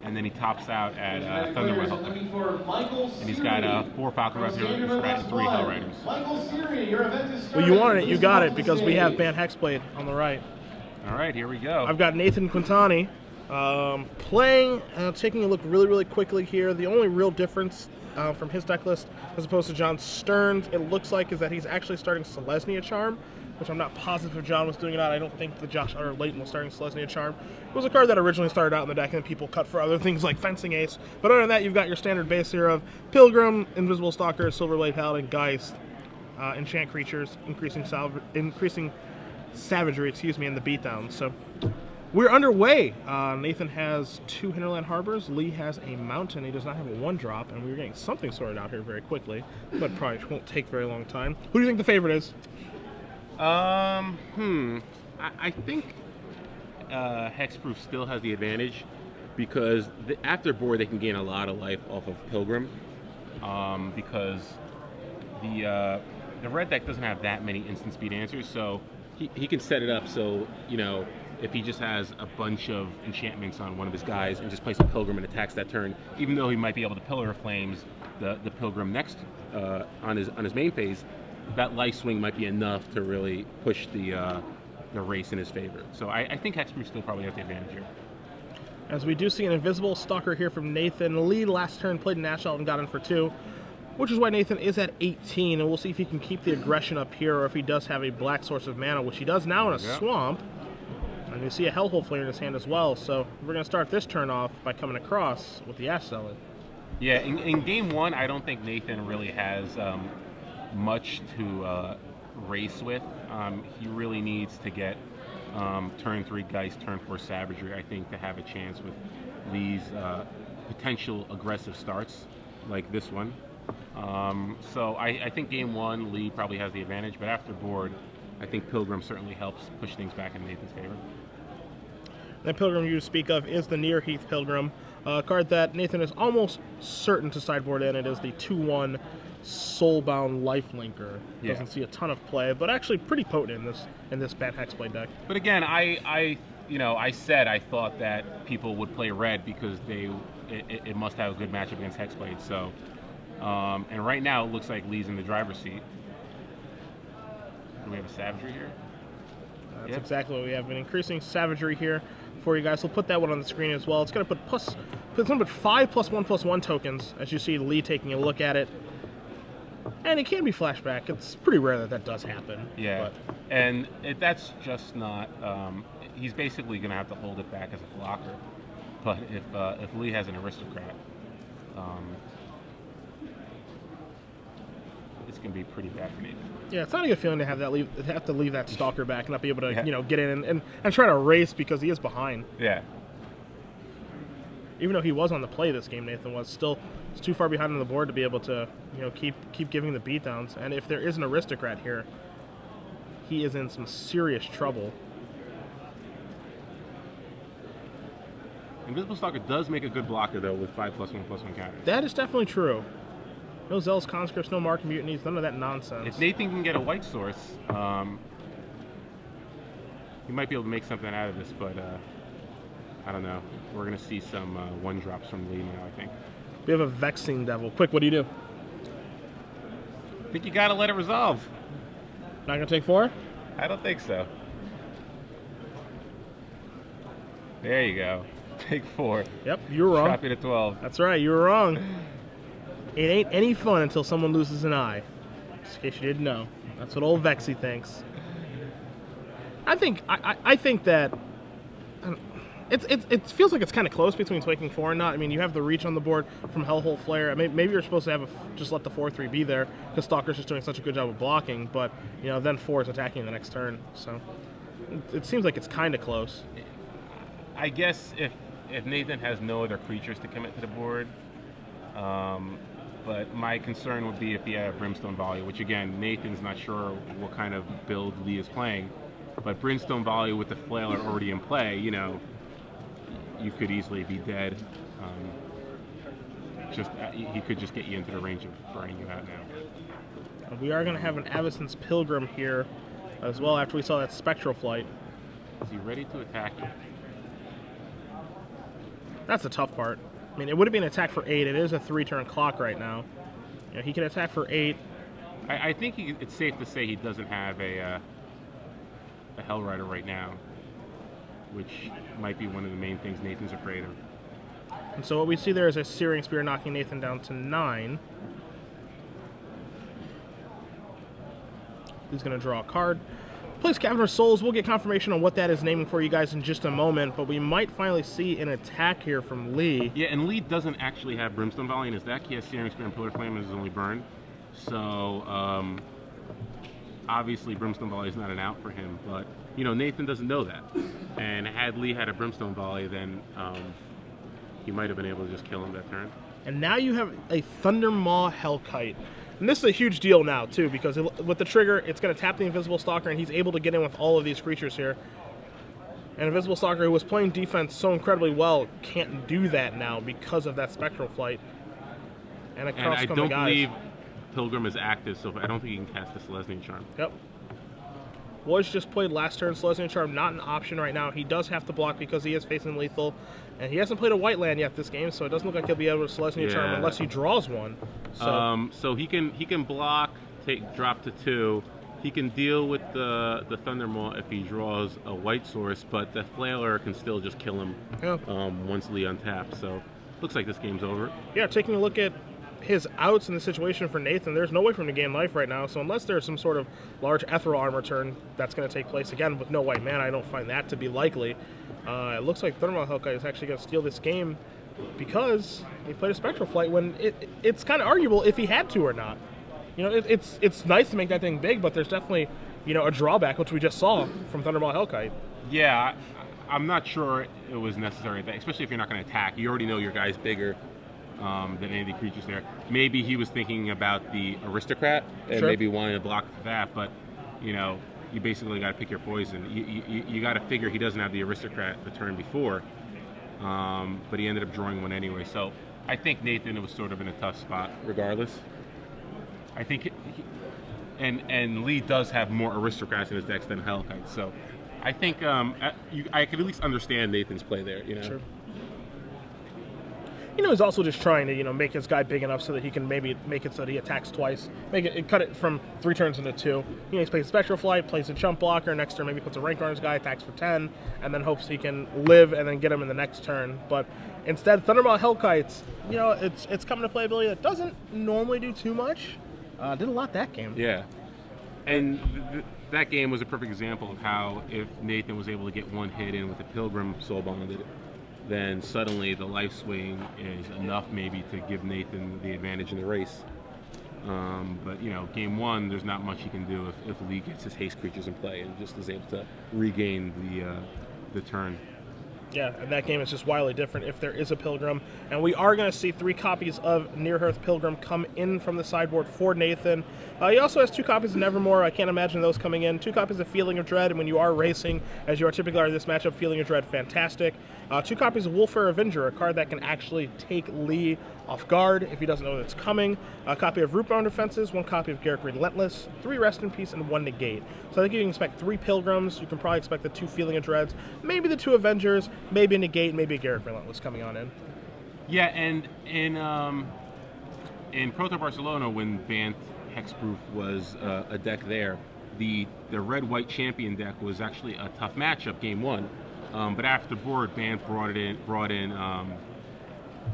and then he tops out at Thunderwell Hilton. And he's got 4 Falcon Revenue and 3 Hell Riders. Well, you wanted it, you got it, because we have Bant Hexblade on the right. All right, here we go. I've got Nathan Quintani playing, taking a look really, really quickly here. The only real difference from his deck list as opposed to John Stearns, it looks like, is that he's actually starting Selesnya Charm, which I'm not positive if John was doing it out. I don't think that Josh or Leighton was starting Selesnya Charm. It was a card that originally started out in the deck and then people cut for other things like Fencing Ace. But other than that, you've got your standard base here of Pilgrim, Invisible Stalker, Silverblade Paladin, Geist, enchant creatures, increasing savagery, in the beatdown. So we're underway. Nathan has 2 Hinterland Harbors. Lee has a Mountain. He does not have a 1-drop, and we're getting something sorted out here very quickly, but probably won't take very long time. Who do you think the favorite is? I think Hexproof still has the advantage because after board they can gain a lot of life off of Pilgrim because the red deck doesn't have that many instant speed answers, so he can set it up so, you know, if he just has a bunch of enchantments on one of his guys and just plays a Pilgrim and attacks that turn, even though he might be able to Pillar of Flames the Pilgrim next on his main phase, that life swing might be enough to really push the race in his favor. So I think Hexproof still probably has the advantage here. As we do see an Invisible Stalker here from Nathan. Lee last turn played Nash Out and got in for 2, which is why Nathan is at 18, and we'll see if he can keep the aggression up here or if he does have a black source of mana, which he does now in a swamp. And you see a Hellhole Flare in his hand as well, so we're going to start this turn off by coming across with the Ash Zealot. Yeah, in game 1, I don't think Nathan really has much to race with. He really needs to get turn 3 Geist, turn 4 Savagery, I think, to have a chance with these potential aggressive starts like this one. So I think game 1, Lee probably has the advantage, but after board, I think Pilgrim certainly helps push things back in Nathan's favor. That Pilgrim you speak of is the Near Heath Pilgrim, a card that Nathan is almost certain to sideboard in. It is the 2/1 Soulbound Lifelinker. Doesn't see a ton of play, but actually pretty potent in this Bant Hexblade deck. But again, I said I thought that people would play red because it must have a good matchup against Hexblade. So, and right now it looks like Lee's in the driver's seat. Do we have a Savagery here? That's exactly what we have. An increasing Savagery here for you guys. We'll put that one on the screen as well. It's going to put 5+1/+1 tokens, as you see Lee taking a look at it. And it can be flashback. It's pretty rare that does happen. Yeah, but. And that's just not... he's basically going to have to hold it back as a blocker. But if Lee has an Aristocrat, it's going to be pretty bad for Nathan. Yeah, it's not a good feeling to have to leave that Stalker back and not be able to get in and try to race because he is behind. Yeah. Even though he was on the play this game, Nathan was still too far behind on the board to be able to keep giving the beatdowns. And if there is an Aristocrat here, he is in some serious trouble. Invisible Stalker does make a good blocker though with 5+1/+1 counters. That is definitely true. No Zealous Conscripts, no Mark Mutinies, none of that nonsense. If Nathan can get a white source, he might be able to make something out of this, but I don't know. We're going to see some 1-drops from Lee now, I think. We have a Vexing Devil. Quick, what do you do? I think you got to let it resolve. Not going to take 4? I don't think so. There you go. Take 4. Yep, you were wrong. Drop it at 12. That's right, you were wrong. It ain't any fun until someone loses an eye. Just in case you didn't know. That's what old Vexy thinks. I think that it feels like it's kind of close between taking 4 and not. I mean, you have the reach on the board from Hellhole Flare. Maybe you're supposed to have just let the 4/3 be there because Stalker's just doing such a good job of blocking. But then 4 is attacking the next turn. So it seems like it's kind of close. I guess if Nathan has no other creatures to commit to the board. But my concern would be if he had a Brimstone Volley, which again, Nathan's not sure what kind of build Lee is playing. But Brimstone Volley with the Flailer already in play, you could easily be dead. He could just get you into the range of burning you out now. We are going to have an Avacyn's Pilgrim here as well after we saw that Spectral Flight. Is he ready to attack you? That's the tough part. I mean, it would have been an attack for 8. It is a 3-turn clock right now. You know, he can attack for 8. I think it's safe to say he doesn't have a Hell Rider right now, which might be one of the main things Nathan's afraid of. And so what we see there is a Searing Spear knocking Nathan down to 9. He's going to draw a card. Plays Cavern of Souls. We'll get confirmation on what that is naming for you guys in just a moment, but we might finally see an attack here from Lee. Yeah, and Lee doesn't actually have Brimstone Volley in his deck. He has Searing Spear and Pillar Flame as his only burn. So, obviously Brimstone Volley is not an out for him, but, you know, Nathan doesn't know that. And had Lee had a Brimstone Volley, then he might have been able to just kill him that turn. And now you have a Thundermaw Hellkite. And this is a huge deal now, too, because with the trigger, it's going to tap the Invisible Stalker, and he's able to get in with all of these creatures here. And Invisible Stalker, who was playing defense so incredibly well, can't do that now because of that Spectral Flight. And across I come don't the guys. believe Pilgrim is active, so I don't think he can cast the Selesnya Charm. Yep. Was just played last turn. Selesnya Charm not an option right now. He does have to block because he is facing lethal. And he hasn't played a white land yet this game, so it doesn't look like he'll be able to Selesnya Charm unless he draws one. So, so he can block, drop to 2. He can deal with the Thundermaw if he draws a white source, but the Flailer can still just kill him once Lee untaps. So looks like this game's over. Yeah, taking a look at his outs in the situation for Nathan, there's no way for him to gain life right now. So unless there's some sort of large Ethereal Armor turn that's going to take place again with no white mana, I don't find that to be likely. It looks like Thundermaw Hellkite is actually going to steal this game because he played a Spectral Flight when it's kind of arguable if he had to or not. You know, it's nice to make that thing big, but there's definitely, you know, a drawback, which we just saw from Thundermaw Hellkite. Yeah, I'm not sure it was necessary, especially if you're not going to attack. You already know your guy's bigger than any of the creatures there. Maybe he was thinking about the Aristocrat and maybe wanting to block that, but, you know, you basically got to pick your poison. You got to figure he doesn't have the Aristocrat the turn before, but he ended up drawing one anyway. So I think Nathan was sort of in a tough spot regardless. I think and Lee does have more Aristocrats in his decks than Hellkite, so I think I could at least understand Nathan's play there, you know. Sure. You know, he's also just trying to, you know, make his guy big enough so that he can maybe make it so that he attacks twice. Cut it from 3 turns into 2. You know, he plays a Spectral Flight, plays a Chump Blocker, next turn maybe puts a Rancor on his guy, attacks for 10, and then hopes he can live and then get him in the next turn. But instead, Thundermaw Hellkites, you know, it's coming to playability that doesn't normally do too much. Did a lot that game. Yeah. And that game was a perfect example of how if Nathan was able to get one hit in with the Pilgrim Soul Bonded, then suddenly the life swing is enough maybe to give Nathan the advantage in the race. But, you know, game 1, there's not much he can do if Lee gets his haste creatures in play and just is able to regain the turn. Yeah, and that game is just wildly different if there is a Pilgrim. And we are going to see 3 copies of Near Hearth Pilgrim come in from the sideboard for Nathan. He also has 2 copies of Nevermore. I can't imagine those coming in. 2 copies of Feeling of Dread, and when you are racing, as you are typically are in this matchup, Feeling of Dread, fantastic. 2 copies of Wolfare Avenger, a card that can actually take Lee off guard if he doesn't know that it's coming. A copy of Rootbound Defenses, 1 copy of Garruk Relentless, 3 Rest in Peace, and 1 Negate. So I think you can expect 3 Pilgrims. You can probably expect the 2 Feeling of Dreads, maybe the 2 Avengers, maybe a Negate, maybe a Garruk Relentless coming on in. Yeah, and in Proto Barcelona, when Bant Hexproof was a deck there, the red-white champion deck was actually a tough matchup game 1. But after board, Bant brought in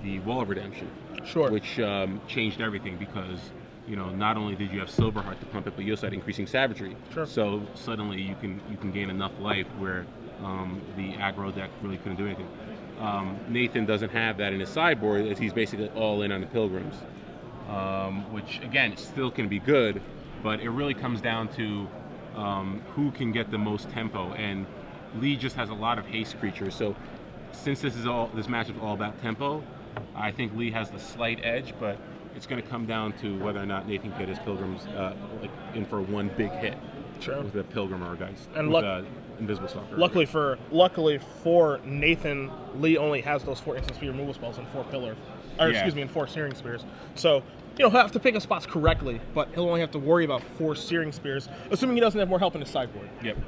the Wall of Redemption, which changed everything because, you know, not only did you have Silverheart to pump it, but you also had increasing savagery. So suddenly you can gain enough life where the aggro deck really couldn't do anything. Nathan doesn't have that in his sideboard, as he's basically all in on the Pilgrims, which again still can be good, but it really comes down to who can get the most tempo. And Lee just has a lot of haste creatures, so since this matchup is all about tempo, I think Lee has the slight edge, but it's going to come down to whether or not Nathan can get his Pilgrims in for one big hit with a Pilgrim or a Geist, and with Invisible Stalker. Luckily for Nathan, Lee only has those 4 instant speed removal spells and 4 Pillar, and 4 Searing Spears. So, you know, he'll have to pick his spots correctly, but he'll only have to worry about 4 Searing Spears, assuming he doesn't have more help in his sideboard. Yep.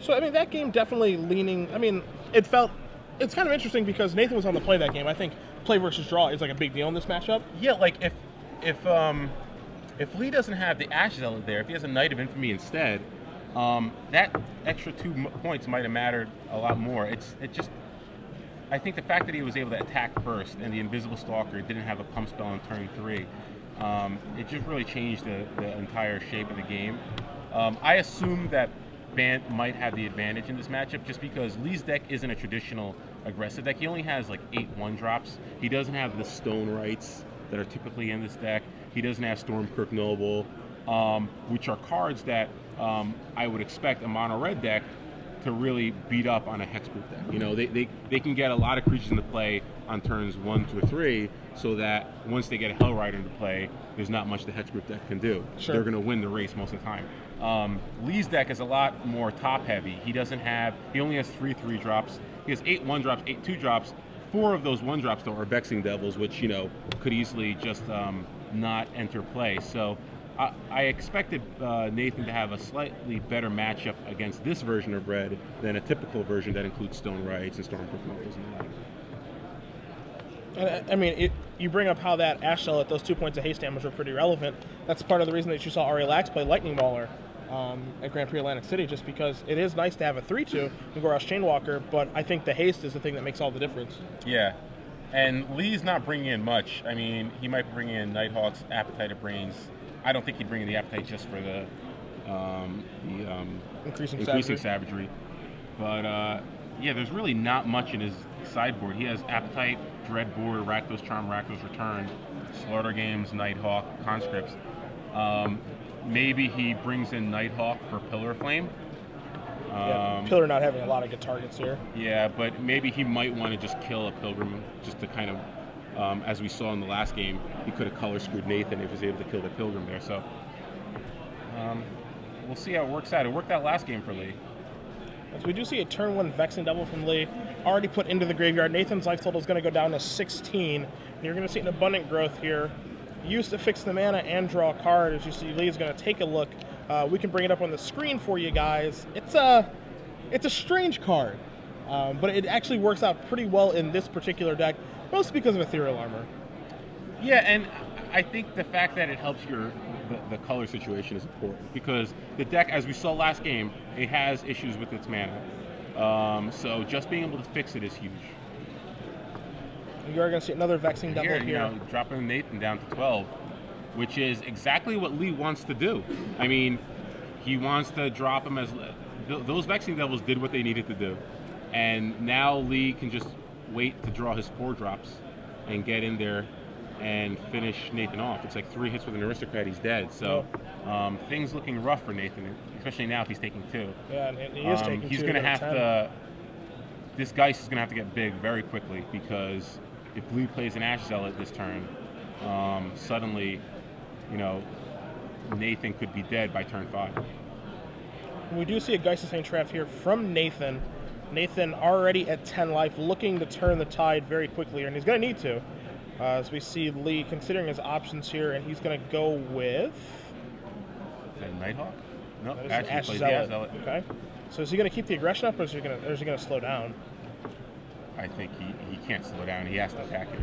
So, I mean, that game definitely leaning. I mean, it's kind of interesting because Nathan was on the play that game. I think play versus draw is like a big deal in this matchup. Yeah, like if Lee doesn't have the Ash Zealot there, if he has a Knight of Infamy instead, that extra 2 points might have mattered a lot more. I think the fact that he was able to attack first and the Invisible Stalker didn't have a pump spell on turn 3, it just really changed the entire shape of the game. I assume that Bant might have the advantage in this matchup just because Lee's deck isn't a traditional aggressive deck. He only has like 8 1-drops. He doesn't have the Stone Rights that are typically in this deck. He doesn't have Stormkirk Noble, which are cards that I would expect a mono red deck to really beat up on a hexproof deck. You know, they can get a lot of creatures into play on turns 1 to 3, so that once they get a Hellrider into play, there's not much the hexproof deck can do. Sure. They're going to win the race most of the time. Lee's deck is a lot more top heavy. He only has 3 3-drops. He has 8 1-drops, 8 2-drops. 4 of those 1-drops though are Vexing Devils, which, you know, could easily just not enter play. So I expected Nathan to have a slightly better matchup against this version of Red than a typical version that includes Stone Rights and Stormkirk Nobles and the like. I mean, you bring up how that Ash Zealot, those 2 points of haste damage were pretty relevant. That's part of the reason that you saw Ari Lax play Lightning Mauler at Grand Prix Atlantic City, just because it is nice to have a 3-2 and Gorash Chainwalker, but I think the haste is the thing that makes all the difference. Yeah, and Lee's not bringing in much. I mean, he might bring in Nighthawk's Appetite of Brains. I don't think he'd bring in the Appetite just for the increasing savagery. But yeah, there's really not much in his sideboard. He has Appetite, Dreadbore, Rakdos Charm, Rakdos Return, Slaughter Games, Nighthawk, Conscripts. Maybe he brings in Nighthawk for Pillar of Flame. Pillar not having a lot of good targets here. Yeah, but maybe he might want to just kill a Pilgrim just to kind of, as we saw in the last game, he could have color screwed Nathan if he was able to kill the Pilgrim there. So we'll see how it works out. It worked out last game for Lee. As we do see a turn 1 Vexing Devil from Lee already put into the graveyard. Nathan's life total is going to go down to 16. You're going to see an Abundant Growth here. Used to fix the mana and draw a card. As you see, Lee is going to take a look. We can bring it up on the screen for you guys. It's a strange card, but it actually works out pretty well in this particular deck, mostly because of Ethereal Armor. Yeah, and I think the fact that it helps the color situation is important because the deck, as we saw last game, it has issues with its mana. So just being able to fix it is huge. You are going to see another Vexing Devil here. You know, dropping Nathan down to 12, which is exactly what Lee wants to do. I mean, he wants to drop him as... Those Vexing Devils did what they needed to do. And now Lee can just wait to draw his 4 drops and get in there and finish Nathan off. It's like 3 hits with an Aristocrat, he's dead. So things looking rough for Nathan, especially now if he's taking 2. Yeah, and he is taking 2. He's going to have to... This Geist is going to have to get big very quickly because if Lee plays an Ash Zealot this turn, suddenly, you know, Nathan could be dead by turn 5. We do see a Geist of St. Traff here from Nathan. Nathan already at 10 life, looking to turn the tide very quickly, and he's going to need to. As we see Lee considering his options here, and he's going to go with... Is that Nighthawk? No, Ash Zealot. Okay. So is he going to keep the aggression up, or is he going to slow down? I think he can't slow down. He has to attack it.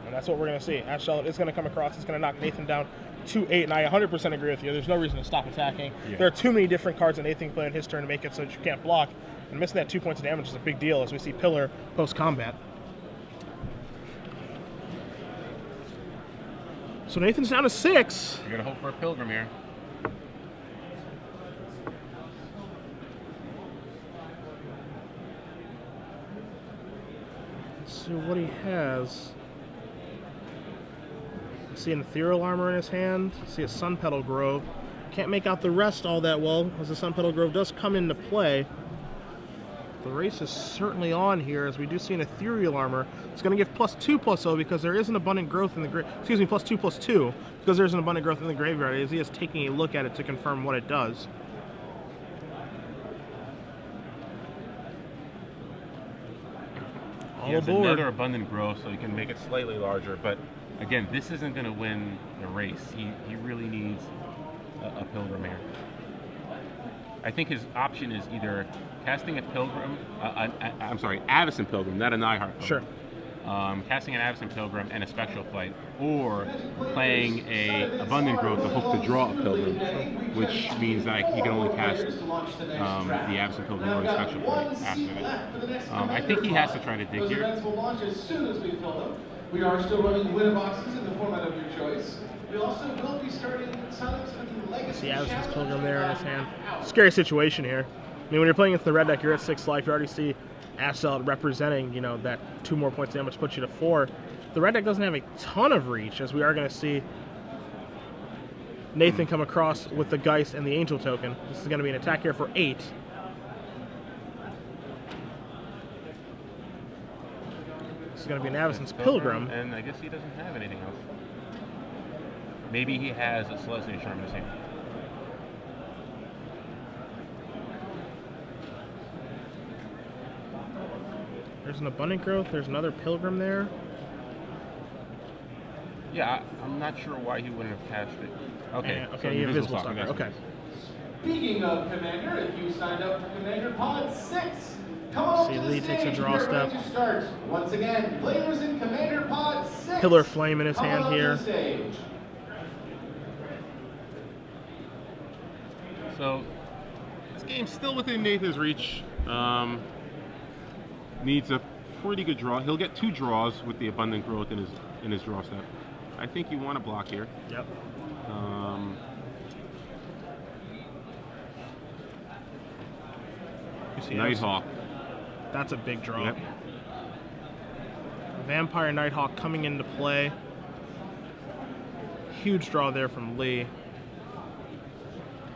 And that's what we're going to see. Ash Zealot is going to come across. It's going to knock Nathan down to 8, and I 100% agree with you. There's no reason to stop attacking. Yeah. There are too many different cards that Nathan can play in his turn to make it so that you can't block. And missing that 2 points of damage is a big deal, as we see Pillar post-combat. So Nathan's down to 6. You're going to hope for a Pilgrim here. Let's see what he has. I see an Ethereal Armor in his hand. I see a Sun Petal Grove. Can't make out the rest all that well, as the Sun Petal Grove does come into play. The race is certainly on here, as we do see an Ethereal Armor. It's going to give +2/+0 because there is an Abundant Growth in the +2/+2 because there's an Abundant Growth in the graveyard, as he is taking a look at it to confirm what it does. He has another Abundant Growth, so he can make it slightly larger, but again, this isn't going to win the race. He really needs a Pilgrim here. I think his option is either casting a Pilgrim, I'm sorry, Avacyn Pilgrim, not a Nighthawk Pilgrim. Sure. Casting an Avacyn Pilgrim and a Spectral Flight, or playing a Abundant Growth to hope to draw a Pilgrim, which means that he can only cast the Avacyn Pilgrim or the Spectral Flight after that. I think he has to try to dig here. We are still running winner boxes in the format of your choice. We also will be starting Silence of the Legacy. See Avacyn's Pilgrim there in his hand. Scary situation here. I mean, when you're playing against the red deck, you're at 6 life. You already see SCGDAL representing, you know, that 2 more points damage puts you to 4. The red deck doesn't have a ton of reach, as we are going to see Nathan come across with the Geist and the Angel token. This is going to be an attack here for 8. This is going to be an Avacyn's Pilgrim. And I guess he doesn't have anything else. Maybe he has a Celestial Charm in his hand. There's an Abundant Growth. There's another Pilgrim there. Yeah, I'm not sure why he wouldn't have cast it. Okay, Okay, so Invisible Stalker. Stalker. Okay. Speaking of Commander, if you signed up for Commander Pod 6, come on See, to the Lee takes a stage. draw We're step. ready to start. Once again, players in Commander Pod 6. Pillar Flame in his come hand on here. To the stage. So this game's still within Nathan's reach. Needs a pretty good draw. He'll get 2 draws with the Abundant Growth in his draw step. I think you want to block here. Yep. You see Nighthawk. That's a big draw. Yep. Vampire Nighthawk coming into play. Huge draw there from Lee.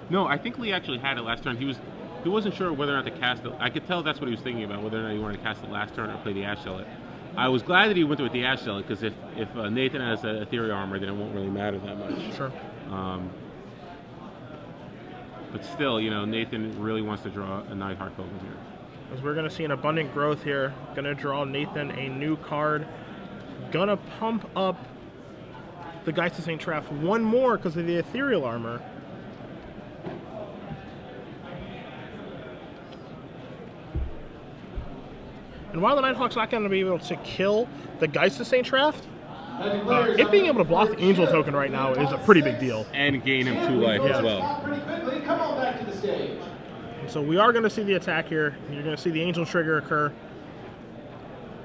No, I think Lee actually had it last turn. He wasn't sure whether or not to cast it. I could tell that's what he was thinking about, whether or not he wanted to cast it last turn or play the Ash Zealot. I was glad that he went with the Ash Zealot, because if Nathan has a Ethereal Armor, then it won't really matter that much. Sure. But still, you know, Nathan really wants to draw a Nighthawk Pilgrim here. As we're going to see an Abundant Growth here. Going to draw Nathan a new card. Going to pump up the Geist of St. Traff 1 more because of the Ethereal Armor. And while the Nighthawk's not going to be able to kill the Geist of St. Traff, it being able to block the Angel token right now is a pretty big deal. And gain him 2 life as well. Pretty quickly. Come on back to the stage. So we are going to see the attack here. You're going to see the Angel trigger occur.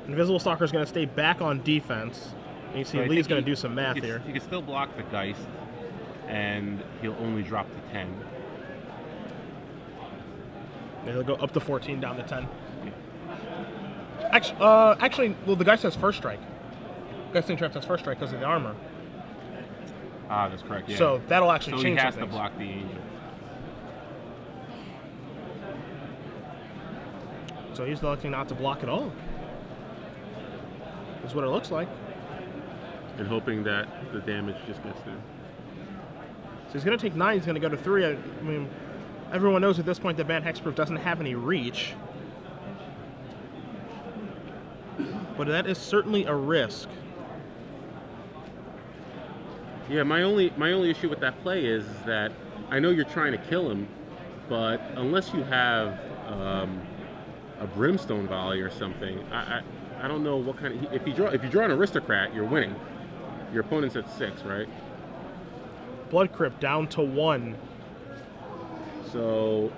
Invisible Stalker is going to stay back on defense. And you see So Lee's going to do some math here. He can still block the Geist, and he'll only drop to 10. Yeah, he'll go up to 14, down to 10. Actually, well, the Geist has first strike. Geist St. Traff has first strike because of the armor. Ah, that's correct. Yeah. So that'll actually so change he has some to things. block the Angel. So he's electing not to block at all. That's what it looks like. And hoping that the damage just gets there. So he's going to take 9. He's going to go to 3. I mean, everyone knows at this point that Banned Hexproof doesn't have any reach. But that is certainly a risk. Yeah, my only issue with that play is that I know you're trying to kill him, but unless you have a Brimstone Volley or something, I don't know what kind of... If you draw an Aristocrat, you're winning. Your opponent's at 6, right? Blood Crypt down to 1. So...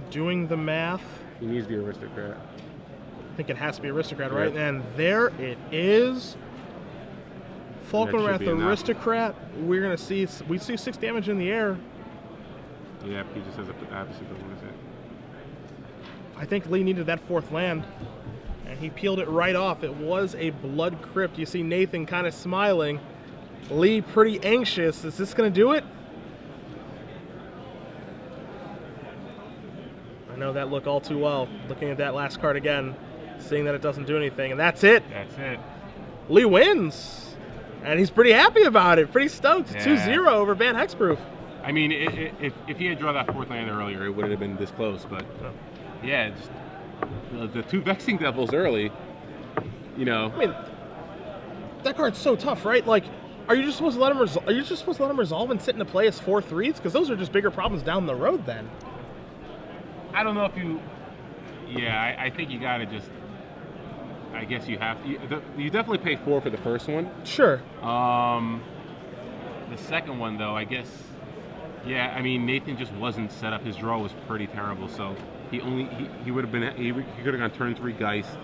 Doing the math. He needs the Aristocrat. I think it has to be Aristocrat, Yep. right? And there it is. Falcon That should Wrath be enough. Aristocrat. We're going to see... We see 6 damage in the air. Yeah, he just has a opposite of what is it. I think Lee needed that 4th land, and he peeled it right off. It was a Blood Crypt. You see Nathan kind of smiling. Lee pretty anxious. Is this going to do it? I know that look all too well. Looking at that last card again, seeing that it doesn't do anything, and that's it. That's it. Lee wins, and he's pretty happy about it. Pretty stoked. Yeah. 2-0 over Banned Hexproof. I mean, if he had drawn that 4th land earlier, it would have been this close. But yeah, just the 2 Vexing Devils early. You know, I mean, that card's so tough, right? Like, Are you just supposed to let him resolve? Are you just supposed to let him resolve and sit into play as 4/3s? Because those are just bigger problems down the road. Then. I don't know if you. Yeah, I think you gotta just. I guess you have to. You definitely pay 4 for the first one. Sure. The second one though, I guess. Yeah, I mean Nathan just wasn't set up. His draw was pretty terrible, so he would have been he could have gone turn 3 Geist,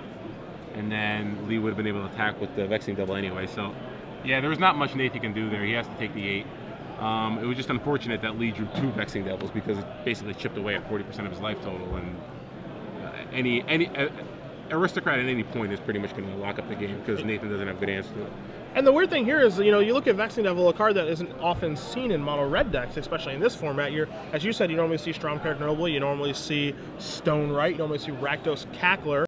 and then Lee would have been able to attack with the Vexing Devil anyway. So. Yeah, there was not much Nathan can do there. He has to take the 8. It was just unfortunate that Lee drew 2 Vexing Devils because it basically chipped away at 40% of his life total. And any aristocrat at any point is pretty much going to lock up the game because Nathan doesn't have good answer to it. And the weird thing here is, you look at Vexing Devil, a card that isn't often seen in mono red decks, especially in this format. As you said, you normally see Stromkirk Noble, you normally see Stone Right, you normally see Rakdos Cackler.